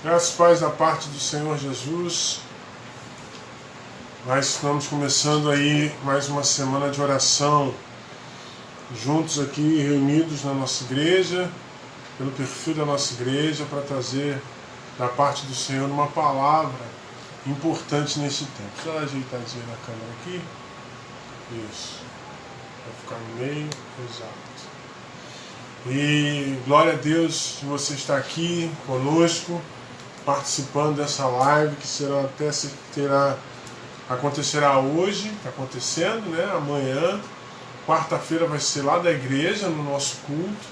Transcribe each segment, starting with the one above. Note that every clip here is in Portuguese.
Graças e paz da parte do Senhor Jesus. Nós estamos começando aí mais uma semana de oração, juntos aqui, reunidos na nossa igreja, pelo perfil da nossa igreja, para trazer da parte do Senhor uma palavra importante nesse tempo. Deixa eu ajeitadinha na câmera aqui. Isso. Vai ficar no meio. Exato. E glória a Deus de você estar aqui conosco, participando dessa live que acontecerá hoje, está acontecendo, né? Amanhã, quarta-feira vai ser lá da igreja, no nosso culto.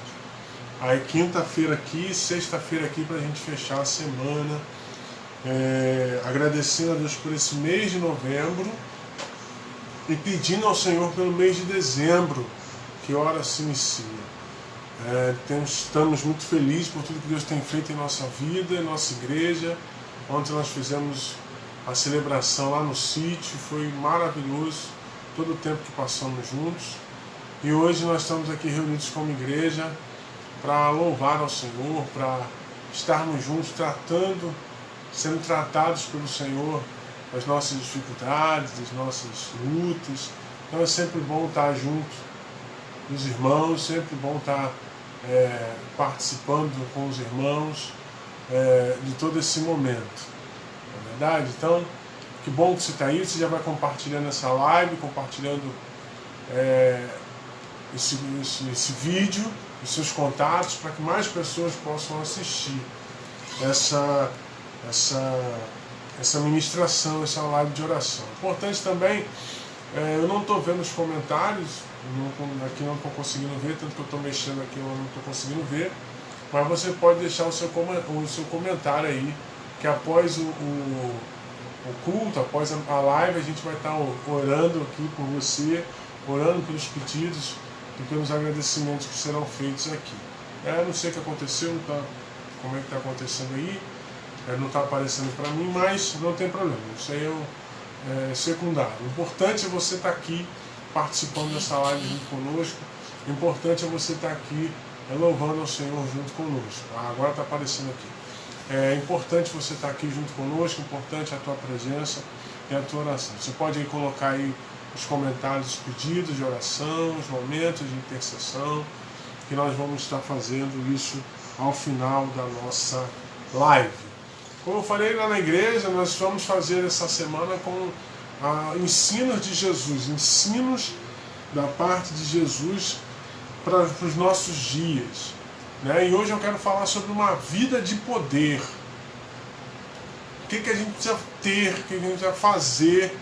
Aí quinta-feira aqui, sexta-feira aqui, para a gente fechar a semana. Agradecendo a Deus por esse mês de novembro e pedindo ao Senhor pelo mês de dezembro, que hora se inicia. Estamos muito felizes por tudo que Deus tem feito em nossa vida, em nossa igreja. Ontem nós fizemos a celebração lá no sítio, foi maravilhoso todo o tempo que passamos juntos. E hoje nós estamos aqui reunidos como igreja para louvar ao Senhor, para estarmos juntos sendo tratados pelo Senhor das nossas dificuldades, das nossas lutas. Então é sempre bom estar junto dos irmãos, sempre bom estar participando com os irmãos de todo esse momento, não é verdade? Então, que bom que você está aí, você já vai compartilhando essa live, compartilhando esse vídeo, os seus contatos, para que mais pessoas possam assistir essa ministração, essa live de oração. Importante também, eu não estou vendo os comentários, aqui não estou conseguindo ver, tanto que eu estou mexendo aqui eu não estou conseguindo ver, mas você pode deixar o seu comentário aí, que após o culto, após a live, a gente vai estar orando aqui por você, orando pelos pedidos e pelos agradecimentos que serão feitos aqui. Não sei o que aconteceu, como é que está acontecendo aí, não está aparecendo para mim, mas não tem problema, isso aí é secundário. O importante é você estar aqui participando dessa live junto conosco. O importante é você estar aqui louvando ao Senhor junto conosco. Agora está aparecendo aqui. É importante você estar aqui junto conosco, importante a tua presença e a tua oração. Você pode aí colocar aí os comentários, os pedidos de oração, os momentos de intercessão, que nós vamos estar fazendo isso ao final da nossa live. Como eu falei lá na igreja, nós vamos fazer essa semana com ensinos de Jesus, ensinos da parte de Jesus para os nossos dias, né? E hoje eu quero falar sobre uma vida de poder. O que a gente precisa ter, o que a gente precisa fazer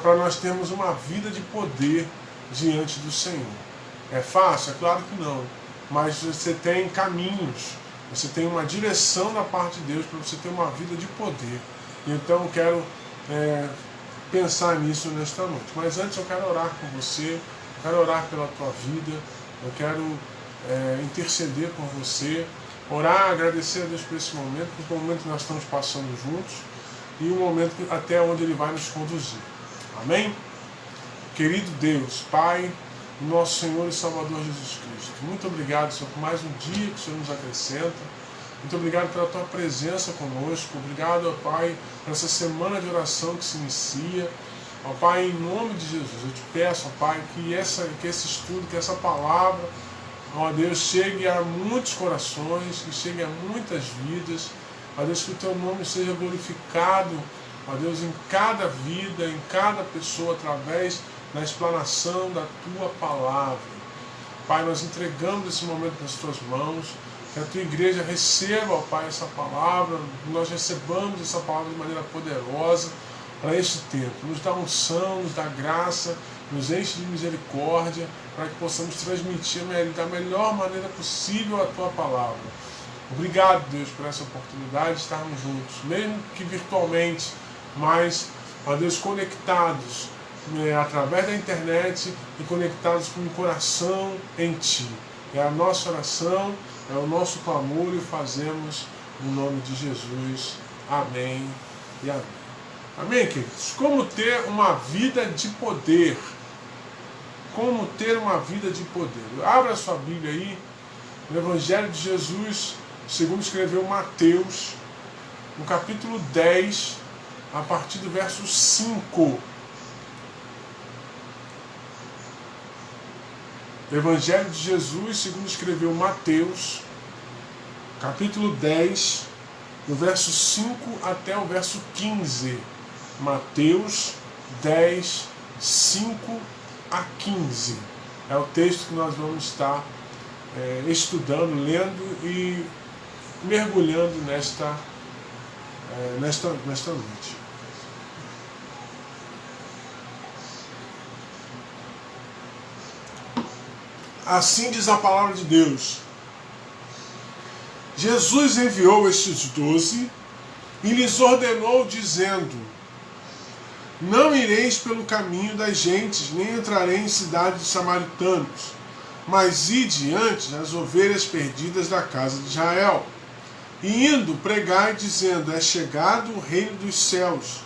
para nós termos uma vida de poder diante do Senhor. É fácil? É claro que não, mas você tem caminhos, você tem uma direção da parte de Deus para você ter uma vida de poder. Então eu quero pensar nisso nesta noite. Mas antes eu quero orar com você, eu quero orar pela tua vida, eu quero interceder por você, orar, agradecer a Deus por esse momento, por o momento que nós estamos passando juntos e o momento até onde Ele vai nos conduzir. Amém? Querido Deus, Pai, nosso Senhor e Salvador Jesus Cristo, muito obrigado, Senhor, por mais um dia que o Senhor nos acrescenta. Muito obrigado pela tua presença conosco. Obrigado, ó Pai, por essa semana de oração que se inicia. Ó Pai, em nome de Jesus, eu te peço, ó Pai, que esse estudo, que essa palavra, ó Deus, chegue a muitos corações, que chegue a muitas vidas. Ó Deus, que o teu nome seja glorificado, ó Deus, em cada vida, em cada pessoa, através da explanação da tua palavra. Pai, nós entregamos esse momento nas tuas mãos. Que a tua igreja receba, ó Pai, essa palavra, nós recebamos essa palavra de maneira poderosa para este tempo. Nos dá unção, nos dá graça, nos enche de misericórdia, para que possamos transmitir da melhor maneira possível a tua palavra. Obrigado, Deus, por essa oportunidade de estarmos juntos, mesmo que virtualmente, mas, ó Deus, conectados através da internet e conectados com o coração em Ti. É a nossa oração, é o nosso clamor e o fazemos no nome de Jesus. Amém e amém. Amém, queridos? Como ter uma vida de poder? Como ter uma vida de poder? Abra a sua Bíblia aí, no Evangelho de Jesus, segundo escreveu Mateus, no capítulo 10, a partir do verso 5. Evangelho de Jesus, segundo escreveu Mateus, capítulo 10, do verso 5 até o verso 15. Mateus 10, 5 a 15. É o texto que nós vamos estar estudando, lendo e mergulhando nesta noite. Assim diz a palavra de Deus. Jesus enviou estes 12 e lhes ordenou, dizendo: não ireis pelo caminho das gentes, nem entrareis em cidade de samaritanos, mas ide antes as ovelhas perdidas da casa de Israel. E indo, pregai, dizendo: é chegado o reino dos céus.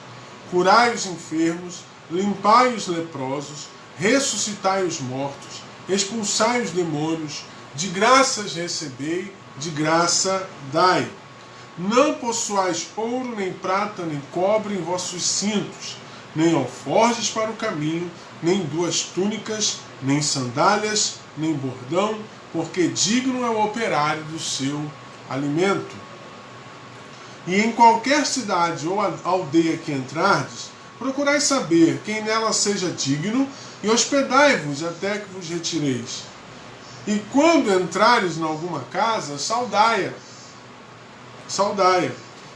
Curai os enfermos, limpai os leprosos, ressuscitai os mortos, expulsai os demônios, de graças recebei, de graça dai. Não possuais ouro, nem prata, nem cobre em vossos cintos, nem alforjes para o caminho, nem 2 túnicas, nem sandálias, nem bordão, porque digno é o operário do seu alimento. E em qualquer cidade ou aldeia que entrardes, procurai saber quem nela seja digno, e hospedai-vos até que vos retireis. E quando entrares em alguma casa, saudai-a.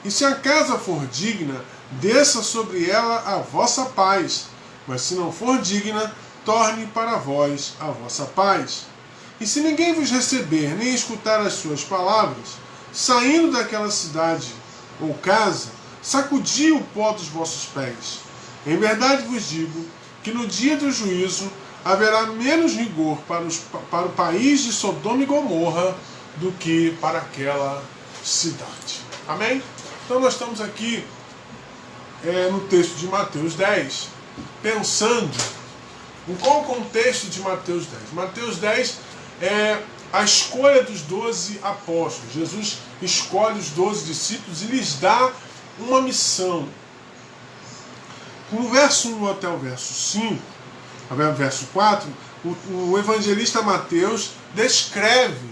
E se a casa for digna, desça sobre ela a vossa paz. Mas se não for digna, torne para vós a vossa paz. E se ninguém vos receber, nem escutar as suas palavras, saindo daquela cidade ou casa, sacudi o pó dos vossos pés. Em verdade vos digo que no dia do juízo haverá menos rigor para o país de Sodoma e Gomorra do que para aquela cidade. Amém? Então nós estamos aqui no texto de Mateus 10, pensando em qual o contexto de Mateus 10. Mateus 10 é a escolha dos 12 apóstolos. Jesus escolhe os 12 discípulos e lhes dá uma missão. No verso 1 até o verso 5, verso 4, o evangelista Mateus descreve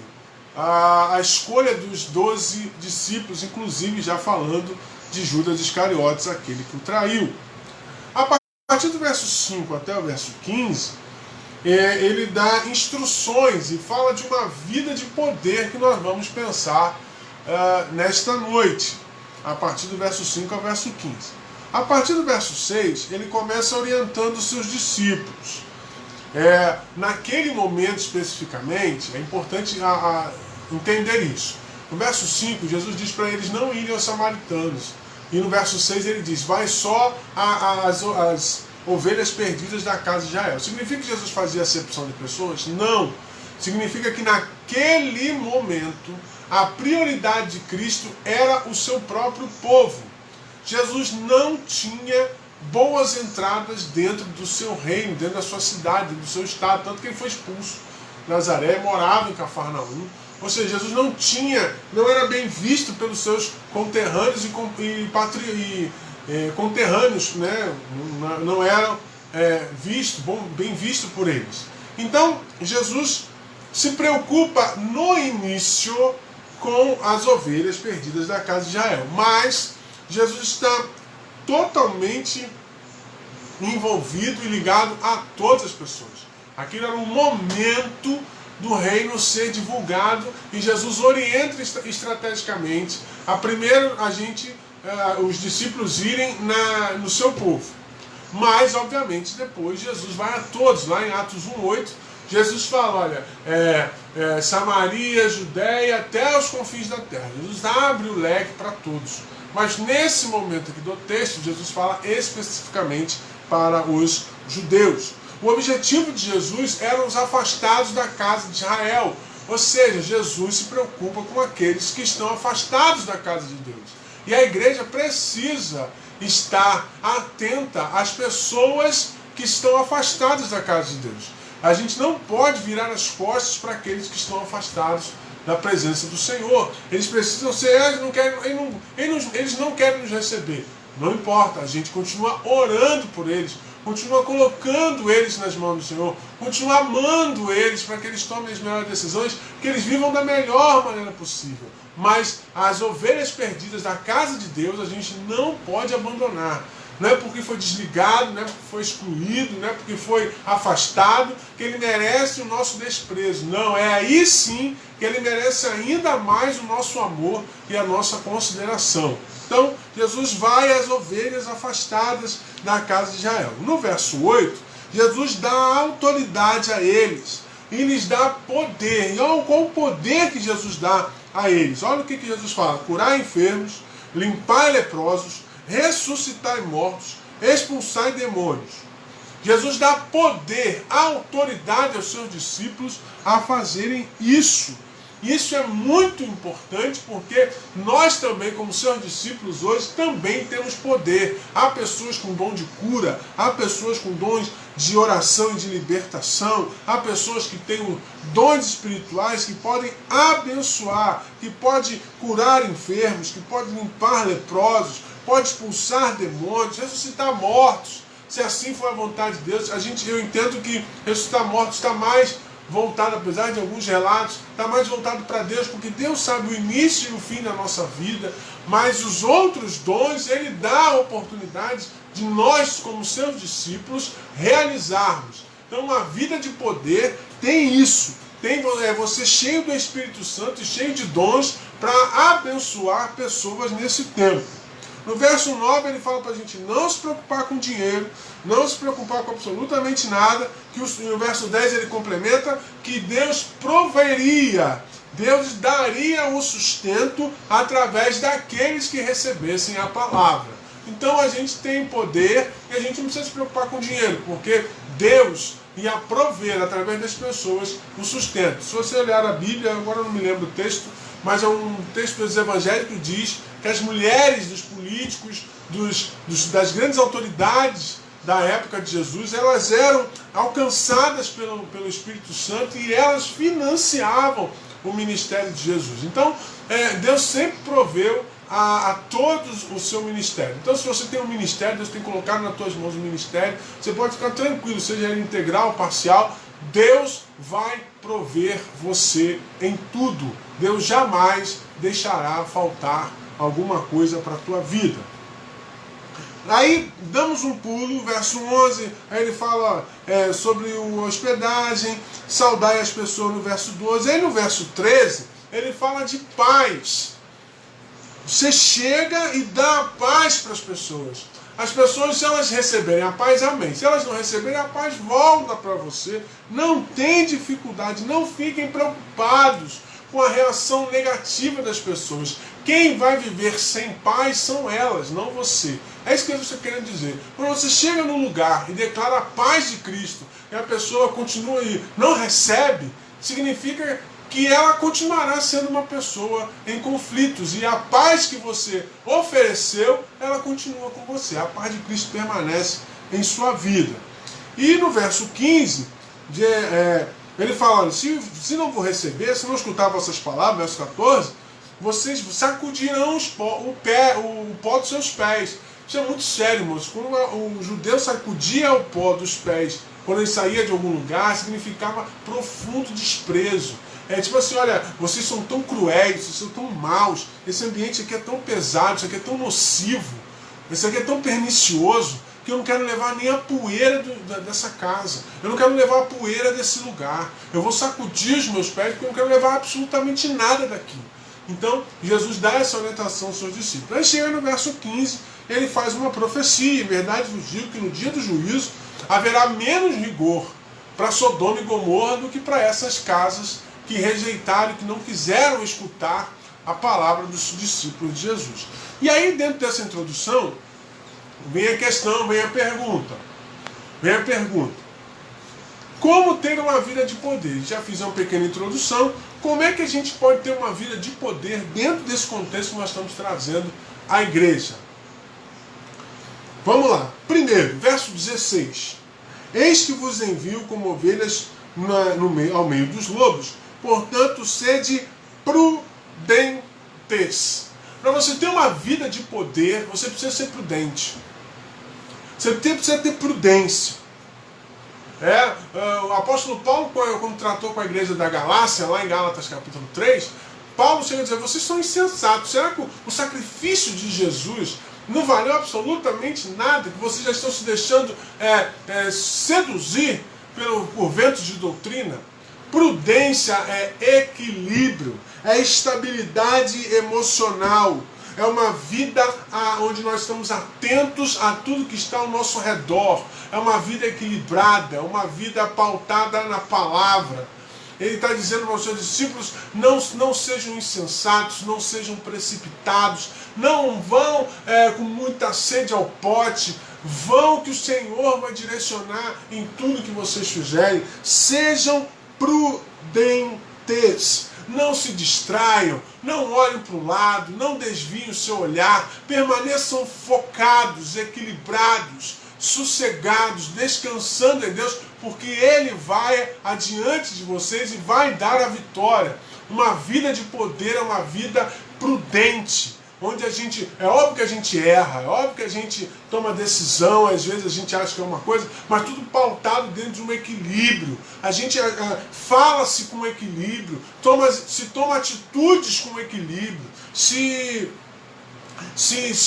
a escolha dos 12 discípulos, inclusive já falando de Judas Iscariotes, aquele que o traiu. A partir do verso 5 até o verso 15, ele dá instruções e fala de uma vida de poder que nós vamos pensar nesta noite, a partir do verso 5 ao verso 15. A partir do verso 6, ele começa orientando os seus discípulos. Naquele momento especificamente, é importante entender isso. No verso 5, Jesus diz para eles não irem aos samaritanos. E no verso 6 ele diz: vai só as ovelhas perdidas da casa de Israel. Significa que Jesus fazia acepção de pessoas? Não. Significa que naquele momento a prioridade de Cristo era o seu próprio povo. Jesus não tinha boas entradas dentro do seu reino, dentro da sua cidade, do seu estado, tanto que ele foi expulso de Nazaré, morava em Cafarnaum. Ou seja, Jesus não era bem visto pelos seus conterrâneos conterrâneos, né? Não eram bem visto por eles. Então, Jesus se preocupa no início com as ovelhas perdidas da casa de Israel, mas Jesus está totalmente envolvido e ligado a todas as pessoas. Aquilo era um momento do reino ser divulgado e Jesus orienta estrategicamente os discípulos irem no seu povo. Mas, obviamente, depois Jesus vai a todos. Lá em Atos 1:8, Jesus fala, olha, Samaria, Judéia, até os confins da terra. Jesus abre o leque para todos. Mas nesse momento aqui do texto, Jesus fala especificamente para os judeus. O objetivo de Jesus eram os afastados da casa de Israel. Ou seja, Jesus se preocupa com aqueles que estão afastados da casa de Deus. E a igreja precisa estar atenta às pessoas que estão afastadas da casa de Deus. A gente não pode virar as costas para aqueles que estão afastados da presença do Senhor. Eles precisam ser, eles não querem nos receber. Não importa, a gente continua orando por eles, continua colocando eles nas mãos do Senhor, continua amando eles para que eles tomem as melhores decisões, que eles vivam da melhor maneira possível. Mas as ovelhas perdidas da casa de Deus a gente não pode abandonar. Não é porque foi desligado, não é porque foi excluído, não é porque foi afastado que ele merece o nosso desprezo. Não, é aí sim que ele merece ainda mais o nosso amor e a nossa consideração. Então, Jesus vai às ovelhas afastadas da casa de Israel. No verso 8, Jesus dá autoridade a eles e lhes dá poder. E olha qual o poder que Jesus dá a eles. Olha o que Jesus fala: curar enfermos, limpar leprosos, ressuscitar mortos, expulsar demônios. Jesus dá poder, autoridade aos seus discípulos a fazerem isso. Isso é muito importante porque nós também, como seus discípulos hoje, também temos poder. Há pessoas com dom de cura, há pessoas com dons de oração e de libertação, há pessoas que têm dons espirituais que podem abençoar, que podem curar enfermos, que podem limpar leprosos, pode expulsar demônios, ressuscitar mortos. Se assim for a vontade de Deus, eu entendo que ressuscitar mortos está mais voltado, apesar de alguns relatos, está mais voltado para Deus, porque Deus sabe o início e o fim da nossa vida, mas os outros dons, Ele dá oportunidades de nós, como seus discípulos, realizarmos. Então, uma vida de poder tem isso, tem você cheio do Espírito Santo e cheio de dons para abençoar pessoas nesse tempo. No verso 9 ele fala para a gente não se preocupar com dinheiro, não se preocupar com absolutamente nada, que no verso 10 ele complementa que Deus proveria, Deus daria o sustento através daqueles que recebessem a palavra. Então a gente tem poder e a gente não precisa se preocupar com dinheiro, porque Deus ia prover através das pessoas o sustento. Se você olhar a Bíblia, agora eu não me lembro o texto, mas é um texto dos evangélicos que diz que as mulheres dos políticos, das grandes autoridades da época de Jesus, elas eram alcançadas pelo Espírito Santo e elas financiavam o ministério de Jesus. Então, Deus sempre proveu a todos o seu ministério. Então, se você tem um ministério, Deus tem colocado nas tuas mãos um ministério, você pode ficar tranquilo, seja ele integral ou parcial, Deus vai prover você em tudo. Deus jamais deixará faltar alguma coisa para a tua vida. Aí damos um pulo, verso 11, aí ele fala sobre a hospedagem, saudai as pessoas no verso 12. Aí no verso 13, ele fala de paz. Você chega e dá a paz para as pessoas. As pessoas, se elas receberem a paz, amém. Se elas não receberem a paz, volta para você. Não tem dificuldade, não fiquem preocupados com a reação negativa das pessoas. Quem vai viver sem paz são elas, não você. É isso que Jesus está querendo dizer. Quando você chega num lugar e declara a paz de Cristo, e a pessoa continua aí, não recebe, significa que ela continuará sendo uma pessoa em conflitos. E a paz que você ofereceu, ela continua com você. A paz de Cristo permanece em sua vida. E no verso 15, ele fala, olha, se não vou receber, se não escutar vossas palavras, verso 14, vocês sacudirão o pó dos seus pés. Isso é muito sério, moço. Quando o judeu sacudia o pó dos pés, quando ele saía de algum lugar, significava profundo desprezo. É tipo assim, olha, vocês são tão cruéis, vocês são tão maus, esse ambiente aqui é tão pesado, isso aqui é tão nocivo, isso aqui é tão pernicioso, que eu não quero levar nem a poeira dessa casa, eu não quero levar a poeira desse lugar, eu vou sacudir os meus pés porque eu não quero levar absolutamente nada daqui. Então, Jesus dá essa orientação aos seus discípulos. Aí chega no verso 15, ele faz uma profecia, em verdade vos digo que no dia do juízo haverá menos rigor para Sodoma e Gomorra do que para essas casas que rejeitaram, que não quiseram escutar a palavra dos discípulos de Jesus. E aí, dentro dessa introdução, vem a questão, vem a pergunta. Como ter uma vida de poder? Já fiz uma pequena introdução. Como é que a gente pode ter uma vida de poder dentro desse contexto que nós estamos trazendo à igreja? Vamos lá. Primeiro, verso 16. Eis que vos envio como ovelhas ao meio dos lobos. Portanto, sede prudentes. Para você ter uma vida de poder, você precisa ser prudente. Você precisa ter prudência. O apóstolo Paulo, quando tratou com a igreja da Galácia, lá em Gálatas capítulo 3, Paulo chega a dizer: vocês são insensatos. Será que o sacrifício de Jesus não valeu absolutamente nada? Que vocês já estão se deixando seduzir por ventos de doutrina? Prudência é equilíbrio, é estabilidade emocional. É uma vida onde nós estamos atentos a tudo que está ao nosso redor. É uma vida equilibrada, é uma vida pautada na palavra. Ele está dizendo para os seus discípulos: não sejam insensatos, não sejam precipitados, não vão com muita sede ao pote, vão que o Senhor vai direcionar em tudo que vocês fizerem. Sejam prudentes. Não se distraiam, não olhem para o lado, não desviem o seu olhar, permaneçam focados, equilibrados, sossegados, descansando em Deus, porque Ele vai adiante de vocês e vai dar a vitória. Uma vida de poder é uma vida prudente, onde é óbvio que a gente erra, é óbvio que a gente toma decisão, às vezes a gente acha que é uma coisa, mas tudo pautado dentro de um equilíbrio. A gente fala-se com equilíbrio, se toma atitudes com equilíbrio, se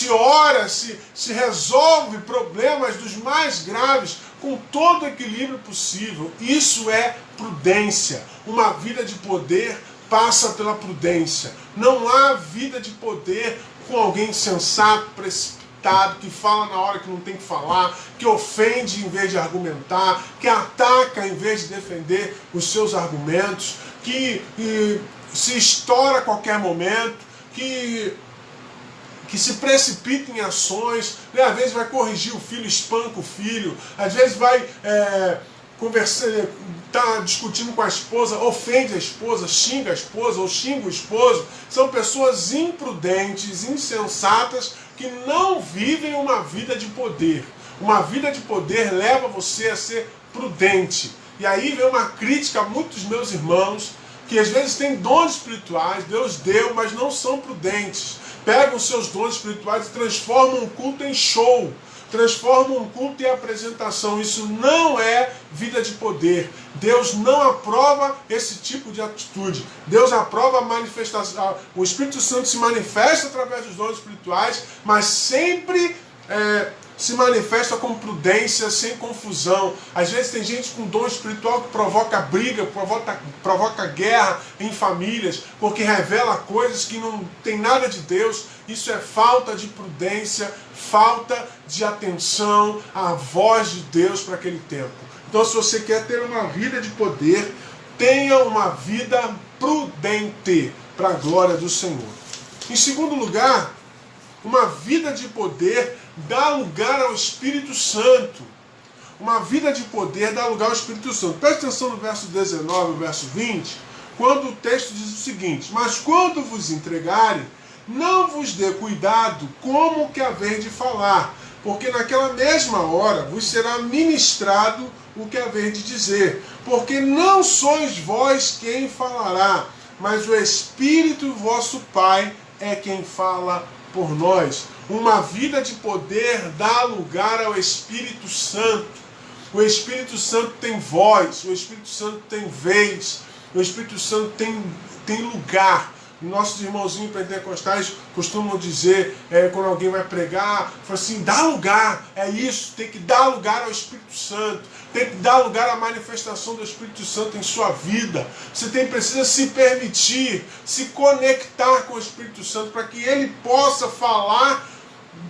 ora, se resolve problemas dos mais graves com todo o equilíbrio possível. Isso é prudência. Uma vida de poder passa pela prudência. Não há vida de poder com alguém insensato, precipitado, que fala na hora que não tem que falar, que ofende em vez de argumentar, que ataca em vez de defender os seus argumentos, que se estoura a qualquer momento, que se precipita em ações, né? Às vezes vai corrigir o filho, espanca o filho, às vezes vai está discutindo com a esposa, ofende a esposa, xinga a esposa ou xinga o esposo. São pessoas imprudentes, insensatas, que não vivem uma vida de poder. Uma vida de poder leva você a ser prudente. E aí vem uma crítica a muitos meus irmãos, que às vezes têm dons espirituais, Deus deu, mas não são prudentes. Pegam seus dons espirituais e transformam um culto em show. Transformam um culto em apresentação. Isso não é vida de poder. Deus não aprova esse tipo de atitude. Deus aprova a manifestação. O Espírito Santo se manifesta através dos dons espirituais, mas sempre se manifesta com prudência, sem confusão. Às vezes tem gente com dom espiritual que provoca briga, provoca guerra em famílias, porque revela coisas que não tem nada de Deus. Isso é falta de prudência, falta de atenção à voz de Deus para aquele tempo. Então, se você quer ter uma vida de poder, tenha uma vida prudente para a glória do Senhor. Em segundo lugar, uma vida de poder dá lugar ao Espírito Santo. Uma vida de poder dá lugar ao Espírito Santo. Preste atenção no verso 19 e verso 20, quando o texto diz o seguinte: mas quando vos entregarem, não vos dê cuidado como que haver de falar, porque naquela mesma hora vos será ministrado o que haver de dizer, porque não sois vós quem falará, mas o Espírito vosso Pai é quem fala por nós. Uma vida de poder dá lugar ao Espírito Santo. O Espírito Santo tem voz, o Espírito Santo tem vez, o Espírito Santo tem lugar. Nossos irmãozinhos pentecostais costumam dizer, quando alguém vai pregar, fala assim: dá lugar, é isso, tem que dar lugar ao Espírito Santo, tem que dar lugar à manifestação do Espírito Santo em sua vida. Você precisa se permitir, se conectar com o Espírito Santo, para que ele possa falar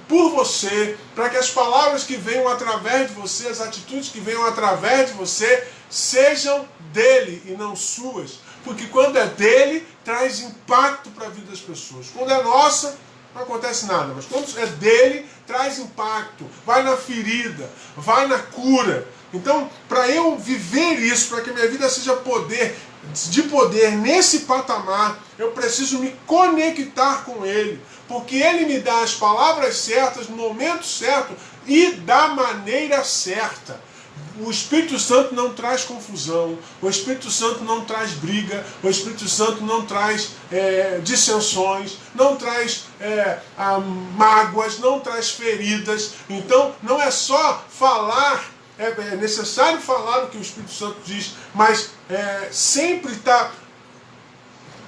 por você, para que as palavras que venham através de você, as atitudes que venham através de você, sejam dele e não suas. Porque quando é dele, traz impacto para a vida das pessoas. Quando é nossa, não acontece nada. Mas quando é dele, traz impacto. Vai na ferida, vai na cura. Então, para eu viver isso, para que minha vida seja de poder nesse patamar, eu preciso me conectar com ele. Porque ele me dá as palavras certas, no momento certo e da maneira certa. O Espírito Santo não traz confusão, o Espírito Santo não traz briga, o Espírito Santo não traz dissensões, não traz mágoas, não traz feridas. Então não é só falar, é necessário falar o que o Espírito Santo diz, mas sempre está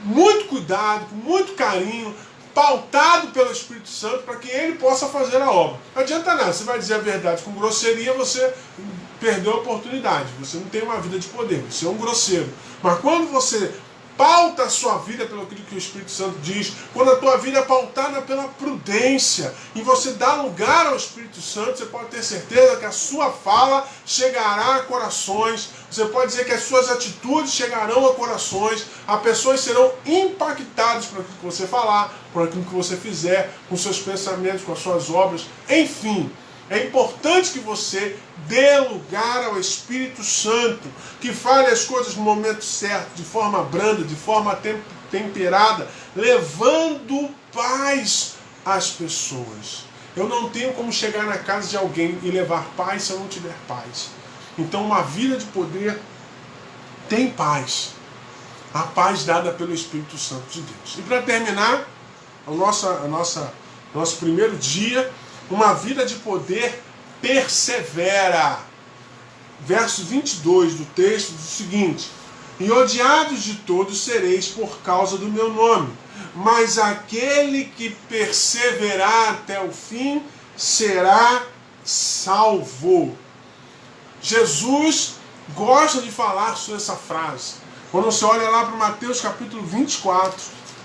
muito cuidado, com muito carinho, pautado pelo Espírito Santo para que ele possa fazer a obra. Não adianta nada, você vai dizer a verdade com grosseria, você perdeu a oportunidade, você não tem uma vida de poder, você é um grosseiro. Mas quando você pauta a sua vida pelo que o Espírito Santo diz, quando a tua vida é pautada pela prudência e você dá lugar ao Espírito Santo, você pode ter certeza que a sua fala chegará a corações, você pode dizer que as suas atitudes chegarão a corações, as pessoas serão impactadas por aquilo que você falar, por aquilo que você fizer, com seus pensamentos, com as suas obras, enfim. É importante que você dê lugar ao Espírito Santo, que fale as coisas no momento certo, de forma branda, de forma temperada, levando paz às pessoas. Eu não tenho como chegar na casa de alguém e levar paz se eu não tiver paz. Então uma vida de poder tem paz. A paz dada pelo Espírito Santo de Deus. E para terminar, nosso primeiro dia, uma vida de poder persevera. Verso 22 do texto diz o seguinte: e odiados de todos sereis por causa do meu nome, mas aquele que perseverar até o fim será salvo. Jesus gosta de falar sobre essa frase. Quando você olha lá para Mateus capítulo 24,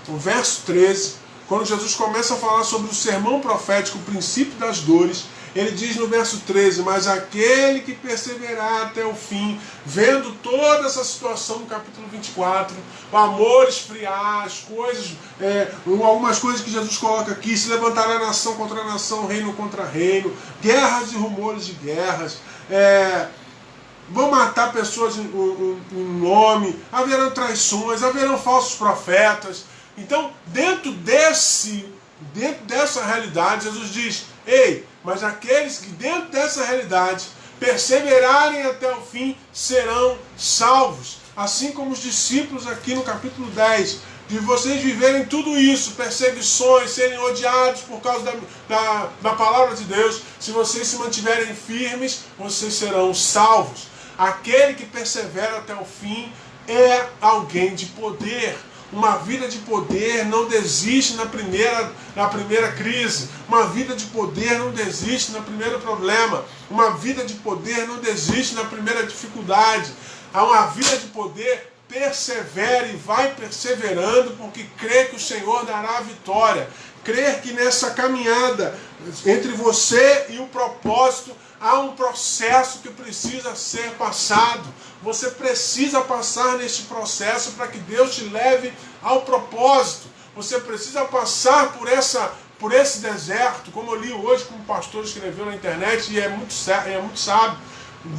o verso 13, quando Jesus começa a falar sobre o sermão profético, o princípio das dores, ele diz no verso 13, mas aquele que perseverar até o fim, vendo toda essa situação no capítulo 24, o amor esfriar, as coisas, algumas coisas que Jesus coloca aqui, se levantará nação contra nação, reino contra reino, guerras e rumores de guerras, vão matar pessoas em nome, haverão traições, haverão falsos profetas. Então, dentro dessa realidade, Jesus diz, ei, mas aqueles que dentro dessa realidade perseverarem até o fim serão salvos. Assim como os discípulos aqui no capítulo 10, de vocês viverem tudo isso, perseguições, serem odiados por causa da palavra de Deus, se vocês se mantiverem firmes, vocês serão salvos. Aquele que persevera até o fim é alguém de poder. Uma vida de poder não desiste na primeira crise. Uma vida de poder não desiste no primeiro problema. Uma vida de poder não desiste na primeira dificuldade. Uma vida de poder persevera e vai perseverando porque crê que o Senhor dará a vitória. Crer que nessa caminhada entre você e o propósito há um processo que precisa ser passado. Você precisa passar neste processo para que Deus te leve ao propósito. Você precisa passar por esse deserto, como eu li hoje, como o pastor escreveu na internet, e é muito sábio.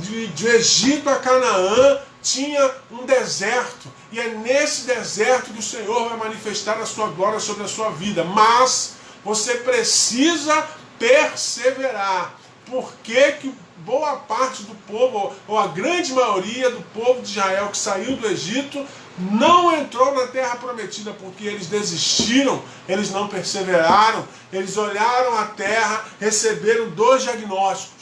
De Egito a Canaã tinha um deserto, e é nesse deserto que o Senhor vai manifestar a sua glória sobre a sua vida. Mas você precisa perseverar. Por que boa parte do povo, ou a grande maioria do povo de Israel que saiu do Egito, não entrou na terra prometida? Porque eles desistiram, eles não perseveraram, eles olharam a terra, receberam 2 diagnósticos.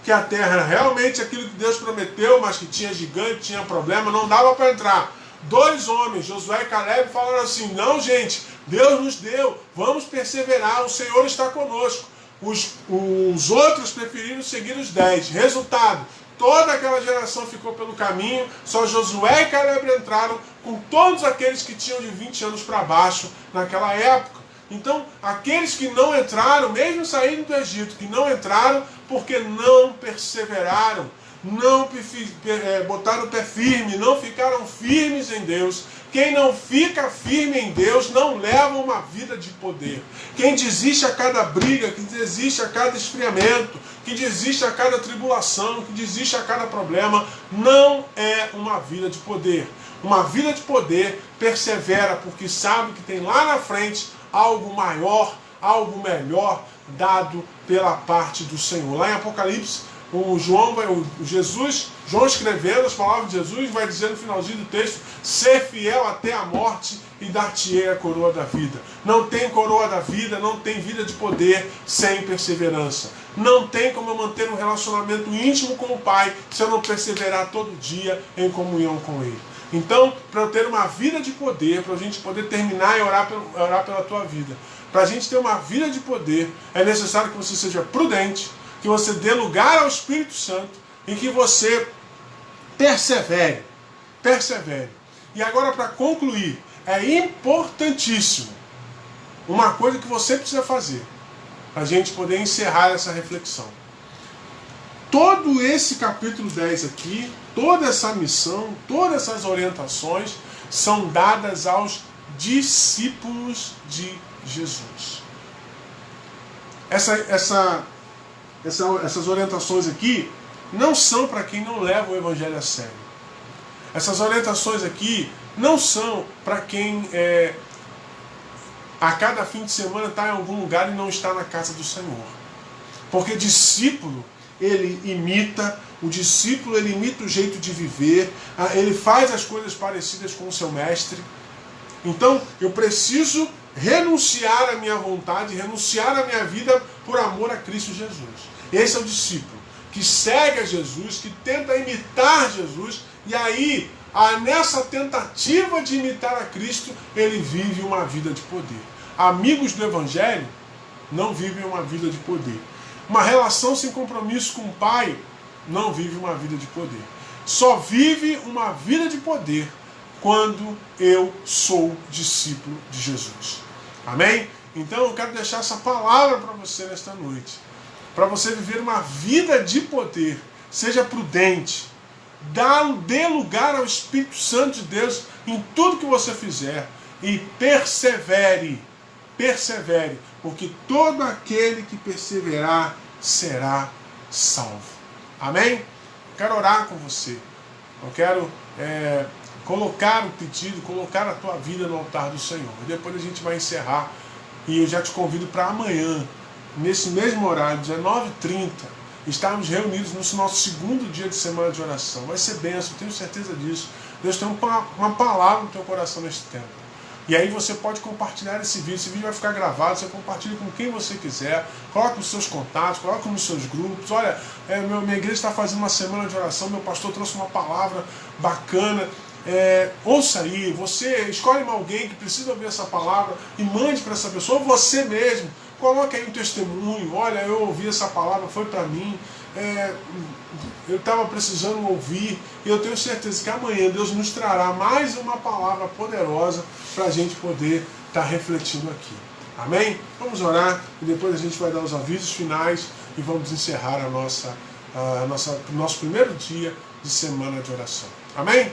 Que a terra era realmente aquilo que Deus prometeu, mas que tinha gigante, tinha problema, não dava para entrar. 2 homens, Josué e Caleb, falaram assim, não gente, Deus nos deu, vamos perseverar, o Senhor está conosco. Os outros preferiram seguir os 10. Resultado, toda aquela geração ficou pelo caminho, só Josué e Caleb entraram, com todos aqueles que tinham de 20 anos para baixo naquela época. Então, aqueles que não entraram, mesmo saindo do Egito, que não entraram porque não perseveraram, não botaram o pé firme, não ficaram firmes em Deus. Quem não fica firme em Deus não leva uma vida de poder. Quem desiste a cada briga, que desiste a cada esfriamento, que desiste a cada tribulação, que desiste a cada problema, não é uma vida de poder. Uma vida de poder persevera porque sabe que tem lá na frente algo maior, algo melhor dado pela parte do Senhor. Lá em Apocalipse, João escrevendo as palavras de Jesus, vai dizer no finalzinho do texto: ser fiel até a morte e dar-te-ei a coroa da vida. Não tem coroa da vida, não tem vida de poder sem perseverança. Não tem como eu manter um relacionamento íntimo com o Pai se eu não perseverar todo dia em comunhão com Ele. Então, para eu ter uma vida de poder, para a gente poder terminar e orar pela tua vida, para a gente ter uma vida de poder, é necessário que você seja prudente, que você dê lugar ao Espírito Santo e que você persevere. Persevere. E agora, para concluir, é importantíssimo uma coisa que você precisa fazer para a gente poder encerrar essa reflexão. Todo esse capítulo 10 aqui, toda essa missão, todas essas orientações são dadas aos discípulos de Jesus. Essas orientações aqui não são para quem não leva o Evangelho a sério. Essas orientações aqui não são para quem a cada fim de semana está em algum lugar e não está na casa do Senhor. Porque discípulo, ele imita o jeito de viver, ele faz as coisas parecidas com o seu mestre. Então, eu preciso renunciar à minha vontade, renunciar à minha vida por amor a Cristo Jesus. Esse é o discípulo que segue a Jesus, que tenta imitar Jesus, e aí, nessa tentativa de imitar a Cristo, ele vive uma vida de poder. Amigos do Evangelho não vivem uma vida de poder. Uma relação sem compromisso com o Pai não vive uma vida de poder. Só vive uma vida de poder quando eu sou discípulo de Jesus. Amém? Então eu quero deixar essa palavra para você nesta noite. Para você viver uma vida de poder. Seja prudente. Dê lugar ao Espírito Santo de Deus em tudo que você fizer. E persevere. Persevere. Porque todo aquele que perseverar será salvo. Amém? Quero orar com você. Eu quero colocar o pedido, colocar a tua vida no altar do Senhor. E depois a gente vai encerrar. E eu já te convido para amanhã, nesse mesmo horário, 19h30, estarmos reunidos no nosso segundo dia de semana de oração. Vai ser bênção, tenho certeza disso. Deus tem uma palavra no teu coração neste tempo. E aí você pode compartilhar esse vídeo vai ficar gravado, você compartilha com quem você quiser, coloca nos seus contatos, coloca nos seus grupos. Olha, minha igreja está fazendo uma semana de oração, meu pastor trouxe uma palavra bacana. Ouça aí, você escolhe alguém que precisa ouvir essa palavra e mande para essa pessoa, ou você mesmo, coloque aí um testemunho. Olha, eu ouvi essa palavra, foi para mim, eu estava precisando ouvir, e eu tenho certeza que amanhã Deus nos trará mais uma palavra poderosa para a gente poder estar refletindo aqui. Amém? Vamos orar e depois a gente vai dar os avisos finais e vamos encerrar nosso primeiro dia de semana de oração. Amém?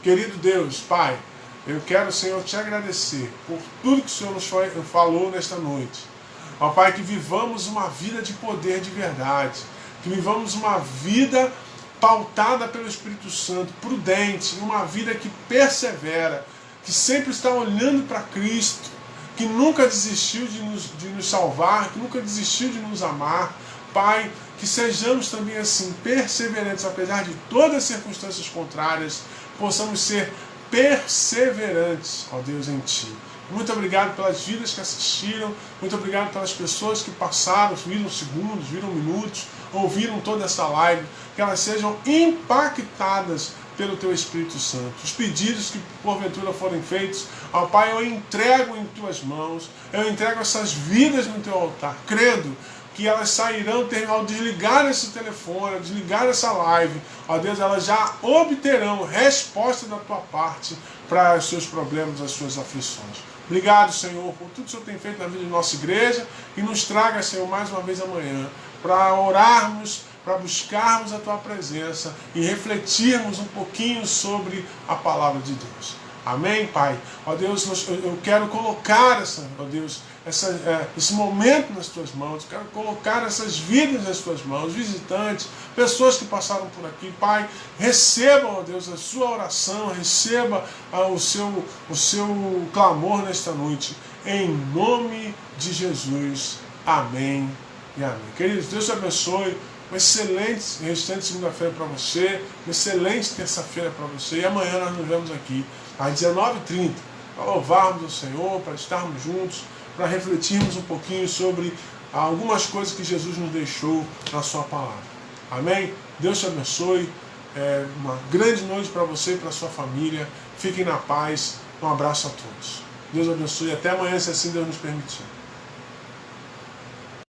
Querido Deus, Pai, eu quero, Senhor, te agradecer por tudo que o Senhor nos falou nesta noite. Ó Pai, que vivamos uma vida de poder de verdade, que vivamos uma vida pautada pelo Espírito Santo, prudente, uma vida que persevera, que sempre está olhando para Cristo, que nunca desistiu de nos salvar, que nunca desistiu de nos amar. Pai, que sejamos também assim, perseverantes, apesar de todas as circunstâncias contrárias, possamos ser perseverantes, ó Deus, em Ti. Muito obrigado pelas vidas que assistiram, muito obrigado pelas pessoas que passaram, viram segundos, viram minutos, ouviram toda essa live, que elas sejam impactadas pelo Teu Espírito Santo. Os pedidos que porventura forem feitos, ó Pai, eu entrego em Tuas mãos, eu entrego essas vidas no Teu altar, crendo que elas sairão, ao desligar esse telefone, ao desligar essa live, ó Deus, elas já obterão resposta da Tua parte para os seus problemas, as suas aflições. Obrigado, Senhor, por tudo que o Senhor tem feito na vida de nossa igreja, e nos traga, Senhor, mais uma vez amanhã, para orarmos, para buscarmos a Tua presença e refletirmos um pouquinho sobre a palavra de Deus. Amém, Pai? Ó Deus, eu quero colocar esse momento nas Tuas mãos, quero colocar essas vidas nas Tuas mãos, visitantes, pessoas que passaram por aqui. Pai, recebam, ó Deus, a sua oração, receba o seu clamor nesta noite, em nome de Jesus. Amém e amém. Queridos, Deus te abençoe. uma excelente restante segunda-feira para você, uma excelente terça-feira para você, e amanhã nós nos vemos aqui às 19h30 para louvarmos o Senhor, para estarmos juntos, para refletirmos um pouquinho sobre algumas coisas que Jesus nos deixou na sua palavra. Amém? Deus te abençoe. Uma grande noite para você e para a sua família. Fiquem na paz. Um abraço a todos. Deus abençoe. Até amanhã, se assim Deus nos permitir.